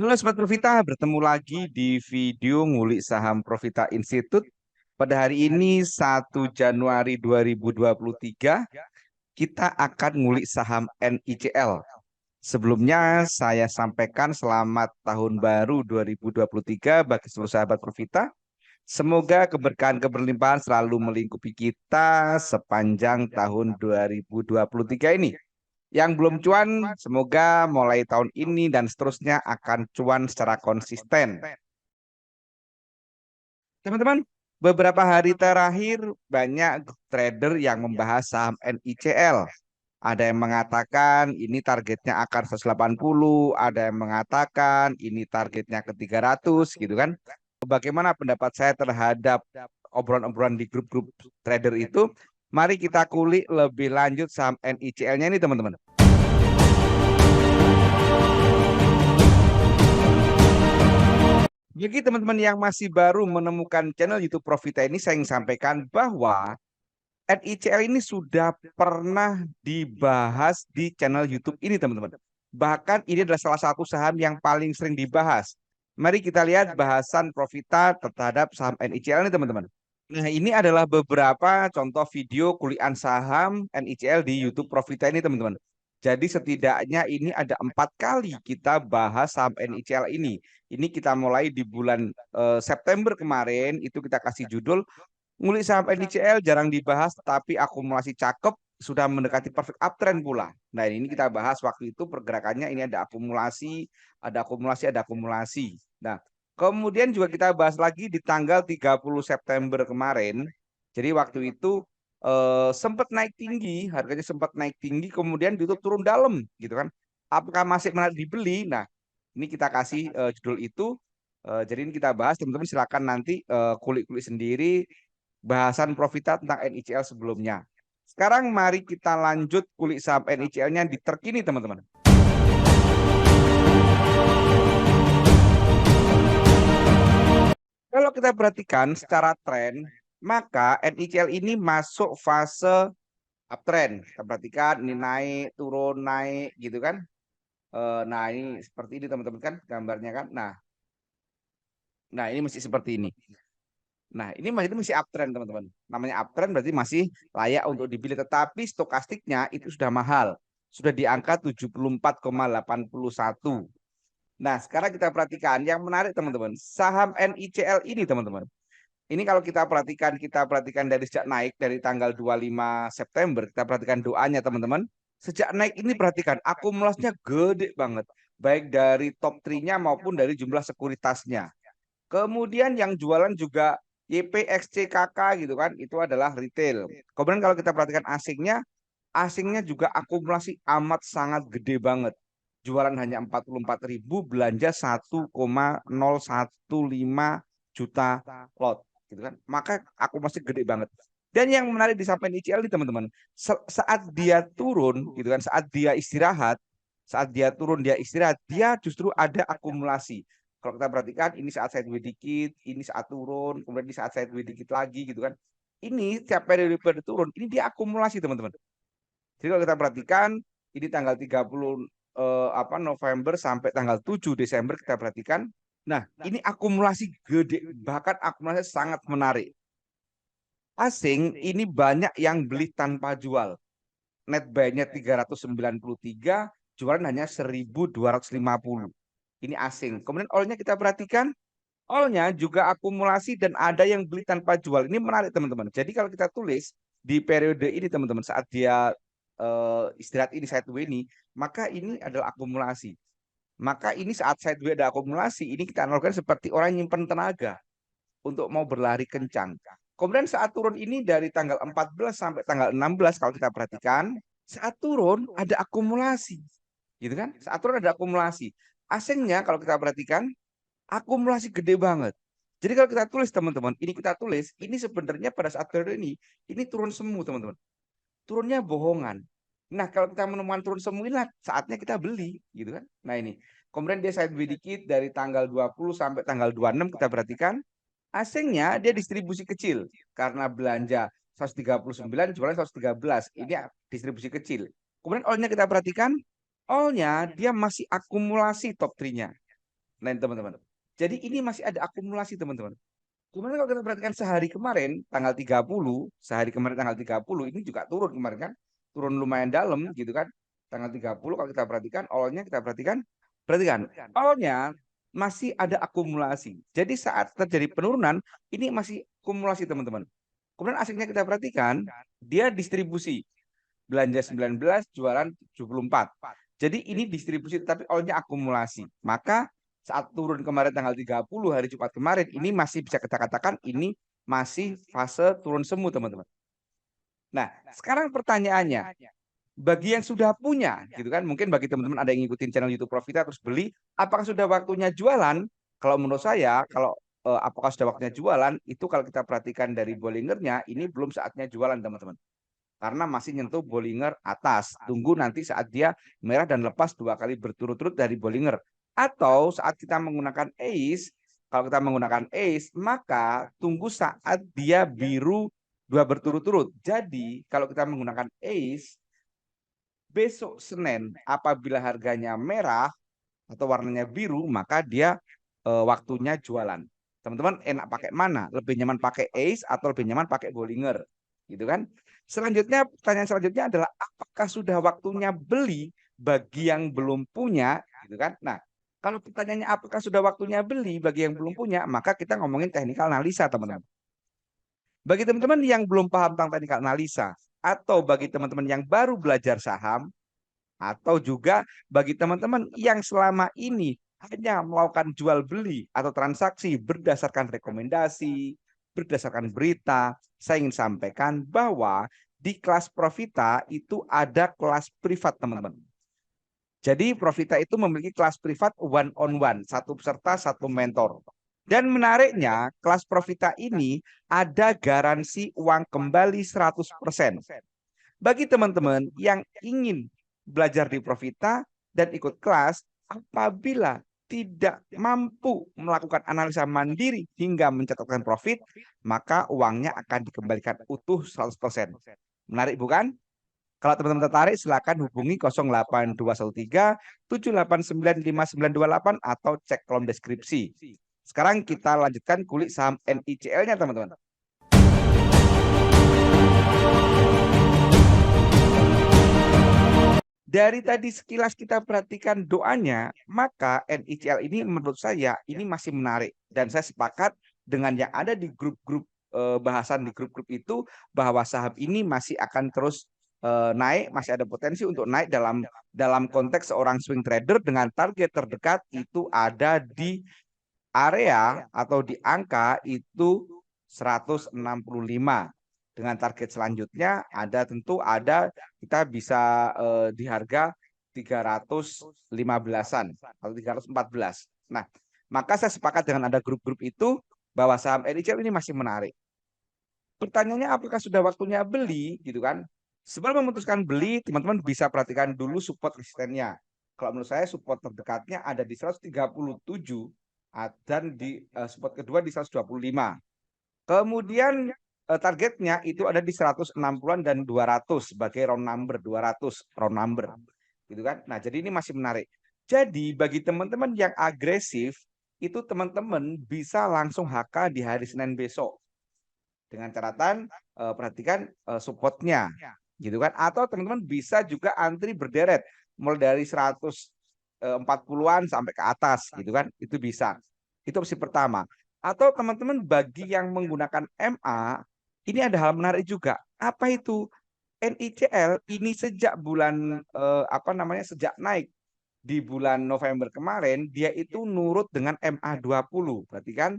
Halo Sobat Profita, bertemu lagi di video ngulik saham Profita Institute. Pada hari ini 1 Januari 2023, kita akan ngulik saham NICL. Sebelumnya saya sampaikan selamat tahun baru 2023 bagi seluruh sahabat Profita. Semoga keberkahan keberlimpahan selalu melingkupi kita sepanjang tahun 2023 ini. Yang belum cuan, semoga mulai tahun ini dan seterusnya akan cuan secara konsisten. Teman-teman, beberapa hari terakhir banyak trader yang membahas saham NICL. Ada yang mengatakan ini targetnya akan 180, ada yang mengatakan ini targetnya ke 300 gitu kan. Bagaimana pendapat saya terhadap obrolan-obrolan di grup-grup trader itu? Mari kita kulik lebih lanjut saham NICL-nya ini teman-teman. Bagi teman-teman yang masih baru menemukan channel YouTube Profita ini, saya ingin sampaikan bahwa NICL ini sudah pernah dibahas di channel YouTube ini, teman-teman. Bahkan ini adalah salah satu saham yang paling sering dibahas. Mari kita lihat bahasan Profita terhadap saham NICL ini, teman-teman. Nah, ini adalah beberapa contoh video kuliah saham NICL di YouTube Profita ini, teman-teman. Jadi setidaknya ini ada 4 kali kita bahas saham NICL ini. Ini kita mulai di bulan September kemarin, itu kita kasih judul ngulik saham NICL jarang dibahas, tapi akumulasi cakep sudah mendekati perfect uptrend pula. Nah, ini kita bahas waktu itu pergerakannya ini ada akumulasi, ada akumulasi, ada akumulasi. Nah, kemudian juga kita bahas lagi di tanggal 30 September kemarin. Jadi waktu itu sempat naik tinggi, harganya sempat naik tinggi, kemudian ditutup turun dalam, gitu kan. Apakah masih menarik dibeli? Nah, ini kita kasih judul itu. Jadi ini kita bahas, teman-teman silakan nanti kulik-kulik sendiri bahasan Profita tentang NICL sebelumnya. Sekarang mari kita lanjut kulik saham NICL-nya di terkini, teman-teman. Kalau kita perhatikan secara tren, maka NICL ini masuk fase uptrend. Kita perhatikan ini naik, gitu kan. Nah, ini seperti ini teman-teman kan gambarnya kan. Nah, ini masih seperti ini. Nah, ini masih uptrend, teman-teman. Namanya uptrend berarti masih layak untuk dibeli. Tetapi stokastiknya itu sudah mahal. Sudah di angka 74,81. Nah, sekarang kita perhatikan. Yang menarik, teman-teman. Saham NICL ini, teman-teman. Ini kalau kita perhatikan dari sejak naik dari tanggal 25 September, kita perhatikan doanya teman-teman. Sejak naik ini perhatikan akumulasinya gede banget, baik dari top 3-nya maupun dari jumlah sekuritasnya. Kemudian yang jualan juga YPXCKK gitu kan, itu adalah retail. Kemudian kalau kita perhatikan asingnya juga akumulasi amat sangat gede banget. Jualan hanya 44.000, belanja 1,015 juta lot gitu kan. Maka akumulasi gede banget. Dan yang menarik di sampai ICL ini teman-teman, saat dia turun gitu kan, saat dia turun dia istirahat, dia justru ada akumulasi. Kalau kita perhatikan ini saat sideways dikit, ini saat turun, kemudian di saat sideways dikit lagi gitu kan. Ini setiap periode turun, ini dia akumulasi teman-teman. Jadi kalau kita perhatikan ini tanggal 30 November sampai tanggal 7 Desember kita perhatikan. Nah, ini akumulasi gede, bahkan akumulasi sangat menarik. Asing ini banyak yang beli tanpa jual. Net buy-nya 393, jualan hanya 1.250. Ini asing. Kemudian all-nya kita perhatikan, all-nya juga akumulasi dan ada yang beli tanpa jual. Ini menarik teman-teman. Jadi kalau kita tulis di periode ini teman-teman saat dia istirahat ini sideways ini, maka ini adalah akumulasi. Maka ini saat sideways ada akumulasi, ini kita analogikan seperti orang nyimpen tenaga untuk mau berlari kencang. Kemudian saat turun ini dari tanggal 14 sampai tanggal 16 kalau kita perhatikan, saat turun ada akumulasi. Gitu kan? Saat turun ada akumulasi. Asingnya kalau kita perhatikan akumulasi gede banget. Jadi kalau kita tulis teman-teman, ini kita tulis, ini sebenarnya pada saat periode ini turun semu teman-teman. Turunnya bohongan. Nah, kalau kita menemukan turun semu ini saatnya kita beli, gitu kan? Nah, ini. Kemudian dia sideways dikit dari tanggal 20 sampai tanggal 26 kita perhatikan. Asingnya dia distribusi kecil karena belanja 139 jualan 113. Ini distribusi kecil. Kemudian all-nya kita perhatikan, all-nya dia masih akumulasi top 3-nya. Nah, ini teman-teman. Jadi ini masih ada akumulasi, teman-teman. Kemudian kalau kita perhatikan sehari kemarin tanggal 30, sehari kemarin tanggal 30 ini juga turun kemarin kan. Turun lumayan dalam gitu kan. Tanggal 30 kalau kita perhatikan all-nya kita perhatikan all-nya masih ada akumulasi. Jadi saat terjadi penurunan ini masih akumulasi, teman-teman. Kemudian asetnya kita perhatikan dia distribusi. Belanja 19, jualan 74. Jadi ini distribusi tapi all-nya akumulasi. Maka saat turun kemarin tanggal 30 hari Jumat kemarin ini masih bisa kita katakan ini masih fase turun semu, teman-teman. Nah, sekarang pertanyaannya, bagi yang sudah punya gitu kan, mungkin bagi teman-teman ada yang ngikutin channel YouTube Profita terus beli, apakah sudah waktunya jualan? Kalau menurut saya, kalau apakah sudah waktunya jualan, itu kalau kita perhatikan dari Bollingernya ini belum saatnya jualan, teman-teman. Karena masih nyentuh Bollinger atas. Tunggu nanti saat dia merah dan lepas 2 kali berturut-turut dari Bollinger. Atau saat kita menggunakan ace, kalau kita menggunakan ace, maka tunggu saat dia biru 2 berturut-turut. Jadi kalau kita menggunakan ace, besok Senin apabila harganya merah atau warnanya biru, maka dia waktunya jualan. Teman-teman enak pakai mana? Lebih nyaman pakai ace atau lebih nyaman pakai Bollinger? Gitu kan? Selanjutnya, pertanyaan selanjutnya adalah apakah sudah waktunya beli bagi yang belum punya, gitu kan? Nah, kalau pertanyaannya apakah sudah waktunya beli bagi yang belum punya, maka kita ngomongin teknikal analisa, teman-teman. Bagi teman-teman yang belum paham tentang teknikal analisa, atau bagi teman-teman yang baru belajar saham, atau juga bagi teman-teman yang selama ini hanya melakukan jual beli atau transaksi berdasarkan rekomendasi, berdasarkan berita, saya ingin sampaikan bahwa di kelas Profita itu ada kelas privat, teman-teman. Jadi Profita itu memiliki kelas privat one on one, satu peserta, satu mentor. Dan menariknya, kelas Profita ini ada garansi uang kembali 100%. Bagi teman-teman yang ingin belajar di Profita dan ikut kelas, apabila tidak mampu melakukan analisa mandiri hingga mencatatkan profit, maka uangnya akan dikembalikan utuh 100%. Menarik bukan? Kalau teman-teman tertarik, silakan hubungi 08213 7895928 atau cek kolom deskripsi. Sekarang kita lanjutkan kulik saham NICL-nya, teman-teman. Dari tadi sekilas kita perhatikan doanya, maka NICL ini menurut saya ini masih menarik. Dan saya sepakat dengan yang ada di grup-grup bahasan di grup-grup itu bahwa saham ini masih akan terus naik, masih ada potensi untuk naik dalam konteks seorang swing trader dengan target terdekat itu ada di area atau di angka itu 165. Dengan target selanjutnya ada kita bisa di harga 315-an atau 314. Nah, maka saya sepakat dengan ada grup-grup itu bahwa saham NICL ini masih menarik. Pertanyaannya apakah sudah waktunya beli gitu kan? Sebelum memutuskan beli, teman-teman bisa perhatikan dulu support resistennya. Kalau menurut saya support terdekatnya ada di 137 dan di support kedua di 125. Kemudian targetnya itu ada di 160-an dan 200 sebagai round number, 200 round number. Gitu kan? Nah, jadi ini masih menarik. Jadi bagi teman-teman yang agresif, itu teman-teman bisa langsung HK di hari Senin besok. Dengan catatan perhatikan supportnya, gitu kan? Atau teman-teman bisa juga antri berderet mulai dari 140-an sampai ke atas, gitu kan? Itu bisa. Itu opsi pertama. Atau teman-teman bagi yang menggunakan MA, ini ada hal menarik juga. Apa itu? NICL ini sejak bulan sejak naik di bulan November kemarin, dia itu nurut dengan MA20. Berarti kan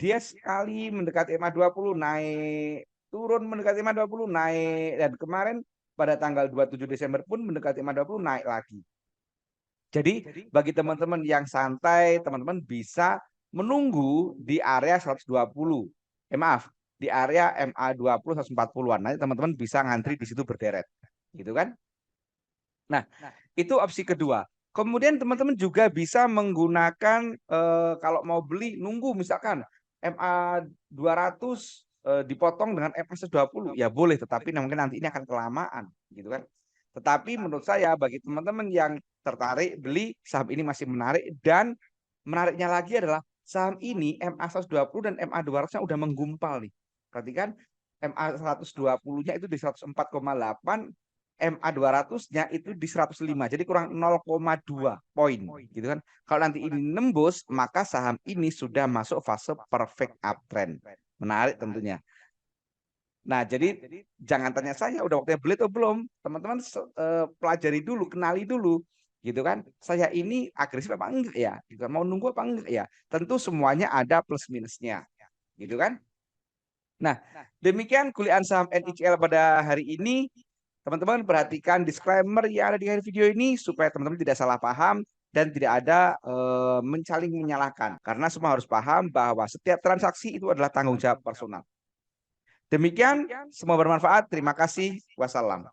dia sekali mendekati MA20 naik, turun mendekati MA20 naik, dan kemarin pada tanggal 27 Desember pun mendekati MA20 naik lagi. Jadi bagi teman-teman yang santai, teman-teman bisa menunggu di area 120. Maaf, di area MA20 140-an. Nanti teman-teman bisa ngantri di situ berderet. Gitu kan? Nah, itu opsi kedua. Kemudian teman-teman juga bisa menggunakan kalau mau beli nunggu misalkan MA 200 dipotong dengan MA 120 ya boleh, tetapi mungkin nanti ini akan kelamaan gitu kan. Tetapi menurut saya bagi teman-teman yang tertarik beli saham ini masih menarik dan menariknya lagi adalah saham ini MA 120 dan MA 200-nya udah menggumpal nih. Perhatikan MA 120-nya itu di 104,8, MA 200-nya itu di 105. Jadi kurang 0,2 poin gitu kan. Kalau nanti ini nembus, maka saham ini sudah masuk fase perfect uptrend. Menarik tentunya. Nah, jadi jangan tanya saya udah waktunya beli atau belum. Teman-teman pelajari dulu, kenali dulu gitu kan. Saya ini agresif apa enggak ya? Gitu. Mau nunggu apa enggak ya? Tentu semuanya ada plus minusnya. Gitu kan? Nah, demikian kuliah saham NICL pada hari ini. Teman-teman perhatikan disclaimer yang ada di akhir video ini supaya teman-teman tidak salah paham dan tidak ada saling menyalahkan. Karena semua harus paham bahwa setiap transaksi itu adalah tanggung jawab personal. Demikian, semua bermanfaat. Terima kasih. Wassalam.